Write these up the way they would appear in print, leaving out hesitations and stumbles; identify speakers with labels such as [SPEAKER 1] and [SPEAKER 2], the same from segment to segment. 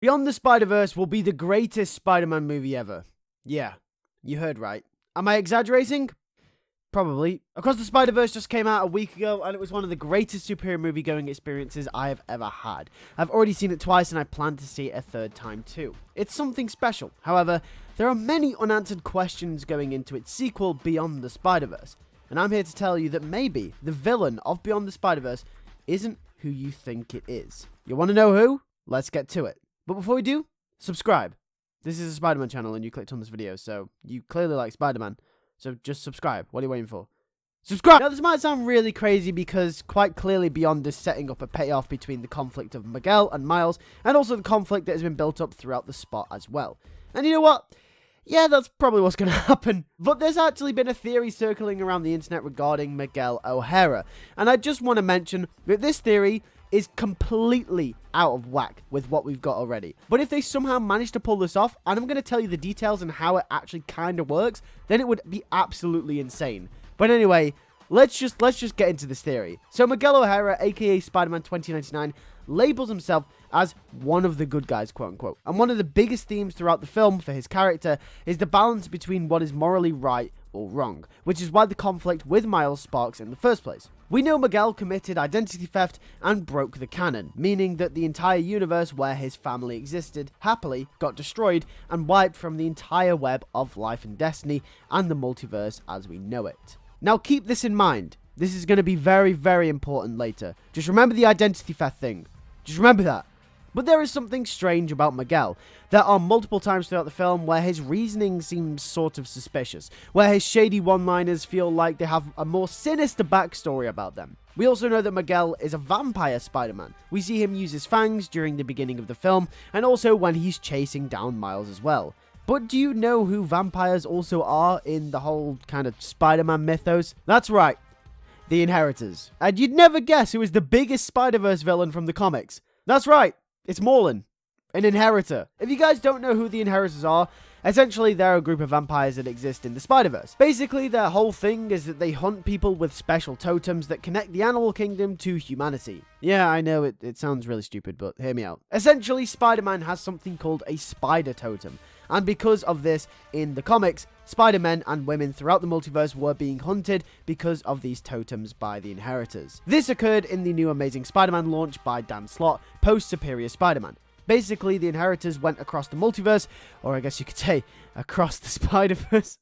[SPEAKER 1] Beyond the Spider-Verse will be the greatest Spider-Man movie ever. Yeah, you heard right. Am I exaggerating? Probably. Across the Spider-Verse just came out a week ago, and it was one of the greatest superhero movie-going experiences I have ever had. I've already seen it twice, and I plan to see it a third time too. It's something special. However, there are many unanswered questions going into its sequel, Beyond the Spider-Verse. And I'm here to tell you that maybe the villain of Beyond the Spider-Verse isn't who you think it is. You want to know who? Let's get to it. But before we do, subscribe. This is a Spider-Man channel and you clicked on this video, so you clearly like Spider-Man. So just subscribe. What are you waiting for? Subscribe! Now this might sound really crazy because quite clearly Beyond is setting up a payoff between the conflict of Miguel and Miles, and also the conflict that has been built up throughout the spot as well. And you know what? Yeah, that's probably what's going to happen. But there's actually been a theory circling around the internet regarding Miguel O'Hara. And I just want to mention that this theory is completely out of whack with what we've got already. But if they somehow manage to pull this off, and I'm going to tell you the details and how it actually kind of works, then it would be absolutely insane. But anyway, let's just get into this theory. So Miguel O'Hara, aka Spider-Man 2099, labels himself as one of the good guys, quote unquote. And one of the biggest themes throughout the film for his character is the balance between what is morally right or wrong, which is why the conflict with Miles sparks in the first place. We know Miguel committed identity theft and broke the canon, meaning that the entire universe where his family existed happily got destroyed and wiped from the entire web of life and destiny and the multiverse as we know it. Now keep this in mind. This is going to be very, very important later. Just remember the identity theft thing. Just remember that. But there is something strange about Miguel. There are multiple times throughout the film where his reasoning seems sort of suspicious, where his shady one-liners feel like they have a more sinister backstory about them. We also know that Miguel is a vampire Spider-Man. We see him use his fangs during the beginning of the film, and also when he's chasing down Miles as well. But do you know who vampires also are in the whole kind of Spider-Man mythos? That's right, the Inheritors. And you'd never guess who is the biggest Spider-Verse villain from the comics. That's right. It's Morlun, an inheritor. If you guys don't know who the Inheritors are, essentially they're a group of vampires that exist in the Spider-Verse. Basically, their whole thing is that they hunt people with special totems that connect the animal kingdom to humanity. Yeah, I know it sounds really stupid, but hear me out. Essentially, Spider-Man has something called a spider totem. And because of this, in the comics, Spider-Men and women throughout the multiverse were being hunted because of these totems by the Inheritors. This occurred in the new Amazing Spider-Man launch by Dan Slott, post-Superior Spider-Man. Basically, the Inheritors went across the multiverse, or I guess you could say, across the Spider-Verse,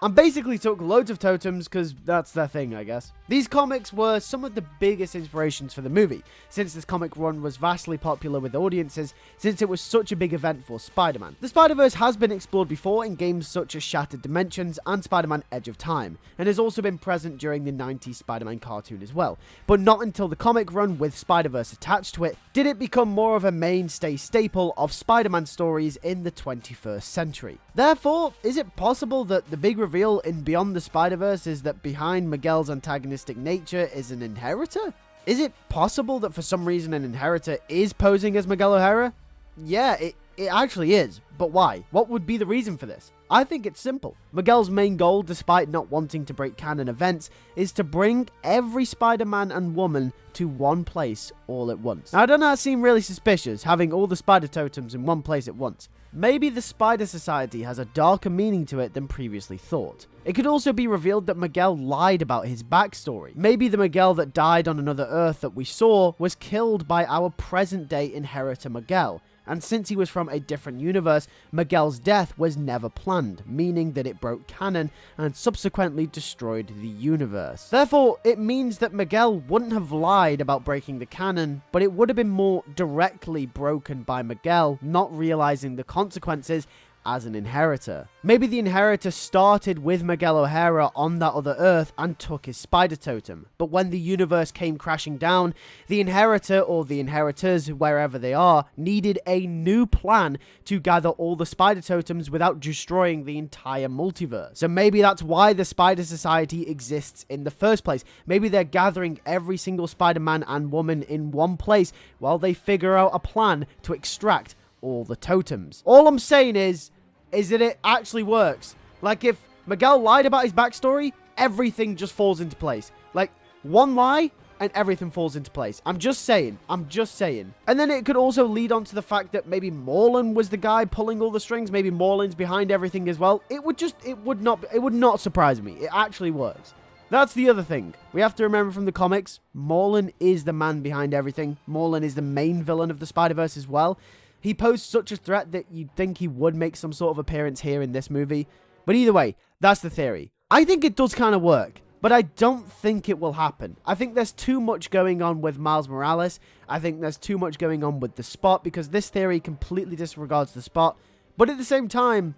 [SPEAKER 1] and basically took loads of totems because that's their thing, I guess. These comics were some of the biggest inspirations for the movie, since this comic run was vastly popular with audiences, since it was such a big event for Spider-Man. The Spider-Verse has been explored before in games such as Shattered Dimensions and Spider-Man Edge of Time, and has also been present during the 90s Spider-Man cartoon as well. But not until the comic run with Spider-Verse attached to it did it become more of a mainstay staple of Spider-Man stories in the 21st century. Therefore, is it possible that the big reveal in Beyond the Spider-Verse is that behind Miguel's antagonistic nature is an inheritor? Is it possible that for some reason an inheritor is posing as Miguel O'Hara? Yeah, it actually is. But why? What would be the reason for this? I think it's simple. Miguel's main goal, despite not wanting to break canon events, is to bring every Spider-Man and woman to one place all at once. Now, I don't know, that seem really suspicious, having all the spider totems in one place at once. Maybe the Spider Society has a darker meaning to it than previously thought. It could also be revealed that Miguel lied about his backstory. Maybe the Miguel that died on another Earth that we saw was killed by our present-day inheritor Miguel. And since he was from a different universe, Miguel's death was never planned, meaning that it broke canon and subsequently destroyed the universe. Therefore, it means that Miguel wouldn't have lied about breaking the canon, but it would have been more directly broken by Miguel not realizing the consequences as an inheritor. Maybe the inheritor started with Miguel O'Hara on that other Earth and took his spider totem, but when the universe came crashing down, the inheritor or the inheritors, wherever they are, needed a new plan to gather all the spider totems without destroying the entire multiverse. So maybe that's why the Spider Society exists in the first place. Maybe they're gathering every single Spider-Man and woman in one place while they figure out a plan to extract all the totems. All I'm saying is that it actually works. Like, if Miguel lied about his backstory, everything just falls into place. Like, one lie, and everything falls into place. I'm just saying. And then it could also lead on to the fact that maybe Morlan was the guy pulling all the strings. Maybe Morlan's behind everything as well. It would not surprise me. It actually works. That's the other thing. We have to remember from the comics, Morlan is the man behind everything. Morlan is the main villain of the Spider-Verse as well. He posed such a threat that you'd think he would make some sort of appearance here in this movie. But either way, that's the theory. I think it does kind of work, but I don't think it will happen. I think there's too much going on with Miles Morales. I think there's too much going on with the Spot, because this theory completely disregards the Spot. But at the same time,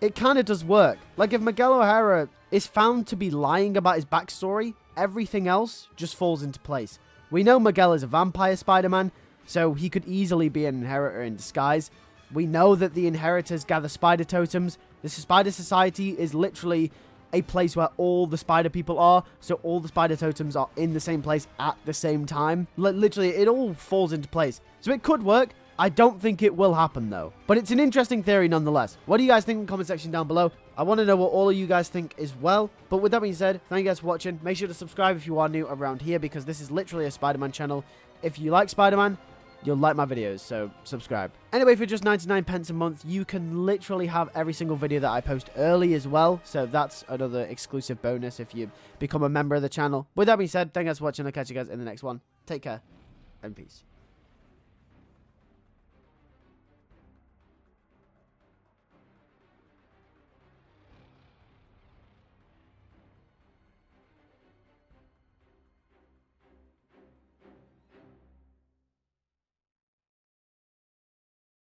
[SPEAKER 1] it kind of does work. Like, if Miguel O'Hara is found to be lying about his backstory, everything else just falls into place. We know Miguel is a vampire Spider-Man, so he could easily be an inheritor in disguise. We know that the inheritors gather spider totems. The Spider Society is literally a place where all the spider people are, so all the spider totems are in the same place at the same time. Literally, it all falls into place. So it could work. I don't think it will happen, though. But it's an interesting theory nonetheless. What do you guys think in the comment section down below? I want to know what all of you guys think as well. But with that being said, thank you guys for watching. Make sure to subscribe if you are new around here, because this is literally a Spider-Man channel. If you like Spider-Man, you'll like my videos, so subscribe. Anyway, for just 99 pence a month, you can literally have every single video that I post early as well. So that's another exclusive bonus if you become a member of the channel. With that being said, thank you guys for watching. I'll catch you guys in the next one. Take care, and peace.